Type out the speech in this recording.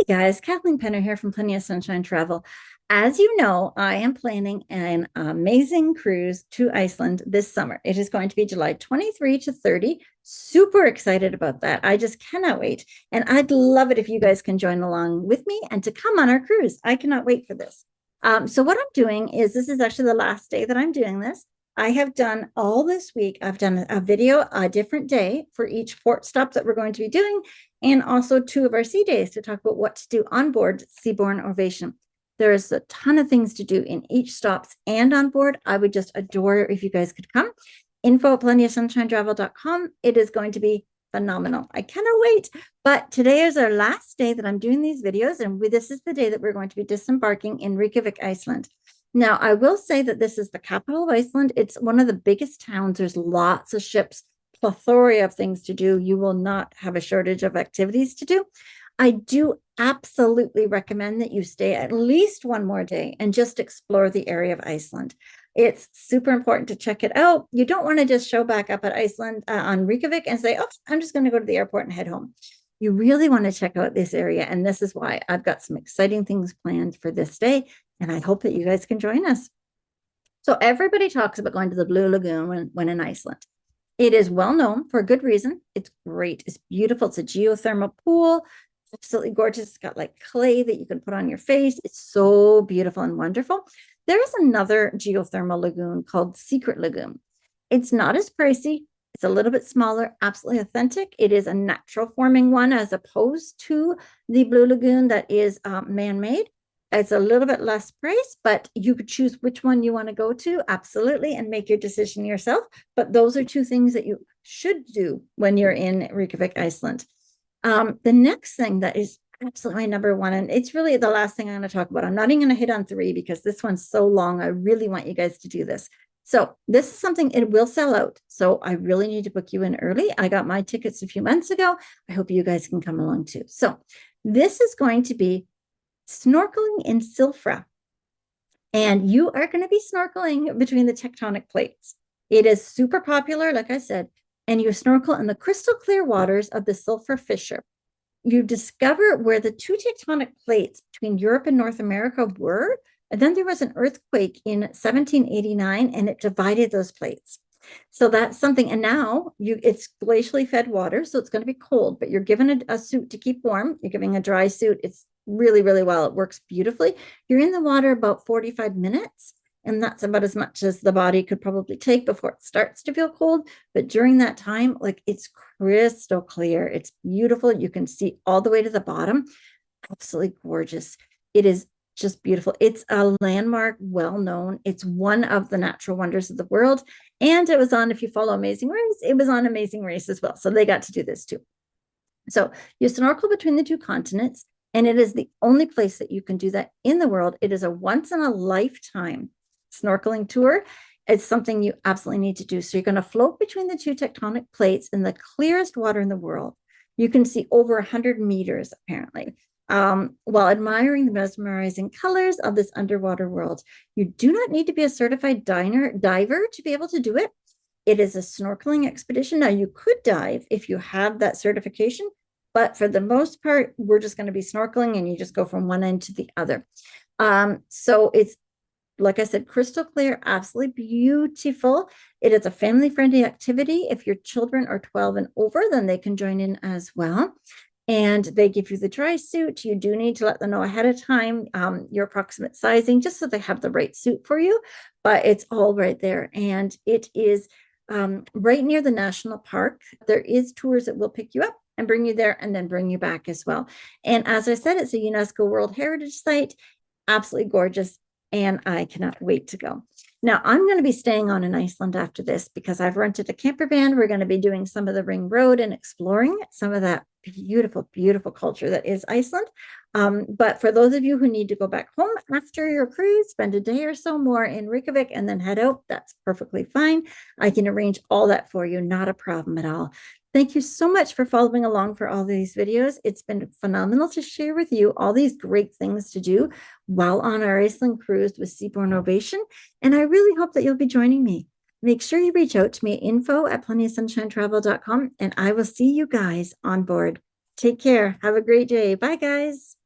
Hey guys, Kathleen Penner here from Plenty of Sunshine Travel. As you know, I am planning an amazing cruise to Iceland this summer. It is going to be July 23 to 30. Super excited about that. I just cannot wait. And I'd love it if you guys can join along with me and to come on our cruise. I cannot wait for this. So what I'm doing is this is actually the last day that I'm doing this. I have done all this week. I've done a video a different day for each port stop that we're going to be doing, and also two of our sea days to talk about what to do on board Seabourn Ovation. There's a ton of things to do in each stops and on board. I would just adore if you guys could come. Info at plentyofsunshinetravel.com. It is going to be phenomenal. I cannot wait. But today is our last day that I'm doing these videos, and this is the day that we're going to be disembarking in Reykjavik, Iceland. Now, I will say that this is the capital of Iceland. It's one of the biggest towns. There's lots of ships, plethora of things to do. You will not have a shortage of activities to do. I do absolutely recommend that you stay at least one more day and just explore the area of Iceland. It's super important to check it out. You don't want to just show back up at Iceland on Reykjavik and say, oh, I'm just going to go to the airport and head home. You really want to check out this area. And this is why I've got some exciting things planned for this day. And I hope that you guys can join us. So everybody talks about going to the Blue Lagoon when in Iceland. It is well known for a good reason. It's great. It's beautiful. It's a geothermal pool. Absolutely gorgeous. It's got like clay that you can put on your face. It's so beautiful and wonderful. There is another geothermal lagoon called Secret Lagoon. It's not as pricey. It's a little bit smaller, absolutely authentic. It is a natural forming one as opposed to the Blue Lagoon that is man-made. It's a little bit less price, but you could choose which one you want to go to, absolutely, and make your decision yourself. But those are two things that you should do when you're in Reykjavik, Iceland. The next thing that is absolutely my number one, and it's really the last thing I'm going to talk about. I'm not even going to hit on three because this one's so long. I really want you guys to do this. So this is something, it will sell out. So I really need to book you in early. I got my tickets a few months ago. I hope you guys can come along too. So this is going to be snorkeling in Silfra. And you are going to be snorkeling between the tectonic plates. It is super popular, like I said, and you snorkel in the crystal clear waters of the Silfra Fissure. You discover where the two tectonic plates between Europe and North America were, and then there was an earthquake in 1789 and it divided those plates. So that's something. And now it's glacially fed water, so it's going to be cold, but you're given a suit to keep warm. You're giving a dry suit. It's really, really well. It works beautifully. You're in the water about 45 minutes, and that's about as much as the body could probably take before it starts to feel cold. But during that time, like, it's crystal clear. It's beautiful. You can see all the way to the bottom. Absolutely gorgeous. It is just beautiful. It's a landmark, well known. It's one of the natural wonders of the world. And it was on, if you follow Amazing Race, it was on Amazing Race as well. So they got to do this too. So you snorkel between the two continents, and it is the only place that you can do that in the world. It is a once in a lifetime snorkeling tour. It's something you absolutely need to do. So you're going to float between the two tectonic plates in the clearest water in the world. You can see over 100 meters, apparently, while admiring the mesmerizing colors of this underwater world. You do not need to be a certified diver to be able to do it. It is a snorkeling expedition. Now, you could dive if you have that certification, but for the most part, we're just going to be snorkeling, and you just go from one end to the other. So it's, like I said, crystal clear, absolutely beautiful. It is a family-friendly activity. If your children are 12 and over, then they can join in as well. And they give you the dry suit. You do need to let them know ahead of time your approximate sizing, just so they have the right suit for you. But it's all right there. And it is right near the national park. There is tours that will pick you up and bring you there and then bring you back as well. And as I said, it's a UNESCO World Heritage Site. Absolutely gorgeous. And I cannot wait to go. Now, I'm going to be staying on in Iceland after this because I've rented a camper van. We're going to be doing some of the Ring Road and exploring some of that beautiful, beautiful culture that is Iceland. But for those of you who need to go back home after your cruise, spend a day or so more in Reykjavik and then head out, that's perfectly fine. I can arrange all that for you. Not a problem at all. Thank you so much for following along for all these videos. It's been phenomenal to share with you all these great things to do while on our Iceland cruise with Seabourn Ovation. And I really hope that you'll be joining me. Make sure you reach out to me at info@plentyofsunshinetravel.com, and I will see you guys on board. Take care. Have a great day. Bye, guys.